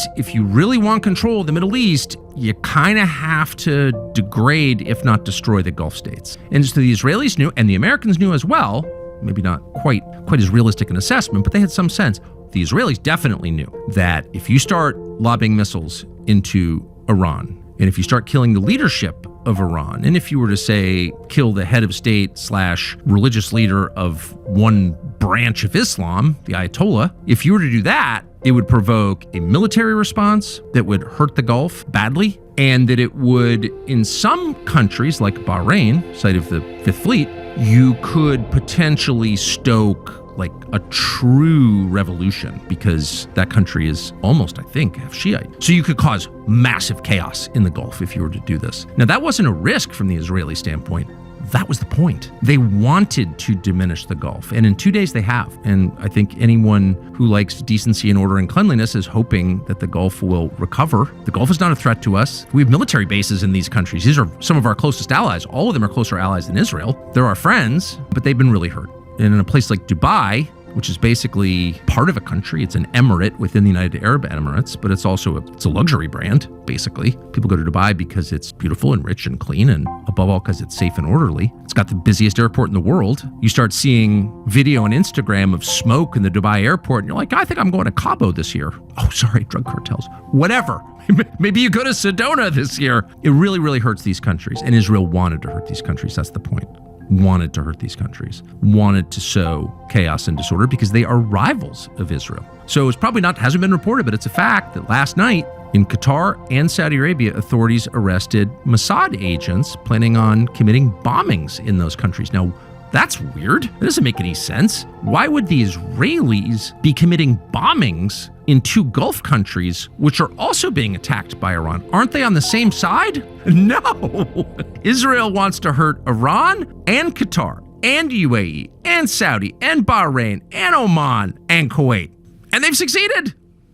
is if you really want control of the Middle East, you kind of have to degrade, if not destroy, the Gulf states. And so the Israelis knew, and the Americans knew as well, maybe not quite as realistic an assessment, but they had some sense. The Israelis definitely knew that if you start lobbing missiles into Iran, and if you start killing the leadership of Iran, and if you were to say kill the head of state / religious leader of one branch of Islam, the Ayatollah, if you were to do that, it would provoke a military response that would hurt the Gulf badly, and that it would, in some countries like Bahrain, site of the Fifth Fleet, you could potentially stoke like a true revolution, because that country is almost, I think, half Shiite. So you could cause massive chaos in the Gulf if you were to do this. Now, that wasn't a risk from the Israeli standpoint. That was the point. They wanted to diminish the Gulf, and in 2 days they have. And I think anyone who likes decency and order and cleanliness is hoping that the Gulf will recover. The Gulf is not a threat to us. We have military bases in these countries. These are some of our closest allies. All of them are closer allies than Israel. They're our friends, but they've been really hurt. And in a place like Dubai, which is basically part of a country, it's an emirate within the United Arab Emirates, but it's also it's a luxury brand, basically. People go to Dubai because it's beautiful and rich and clean, and above all, because it's safe and orderly. It's got the busiest airport in the world. You start seeing video on Instagram of smoke in the Dubai airport, and you're like, I think I'm going to Cabo this year. Oh, sorry, drug cartels. Whatever. Maybe you go to Sedona this year. It really, really hurts these countries, and Israel wanted to hurt these countries. That's the point. Wanted to hurt these countries, wanted to sow chaos and disorder because they are rivals of Israel. So it's probably hasn't been reported, but it's a fact that last night in Qatar and Saudi Arabia, authorities arrested Mossad agents planning on committing bombings in those countries. Now, that's weird. That doesn't make any sense. Why would the Israelis be committing bombings in two Gulf countries, which are also being attacked by Iran? Aren't they on the same side? No. Israel wants to hurt Iran and Qatar and UAE and Saudi and Bahrain and Oman and Kuwait. And they've succeeded.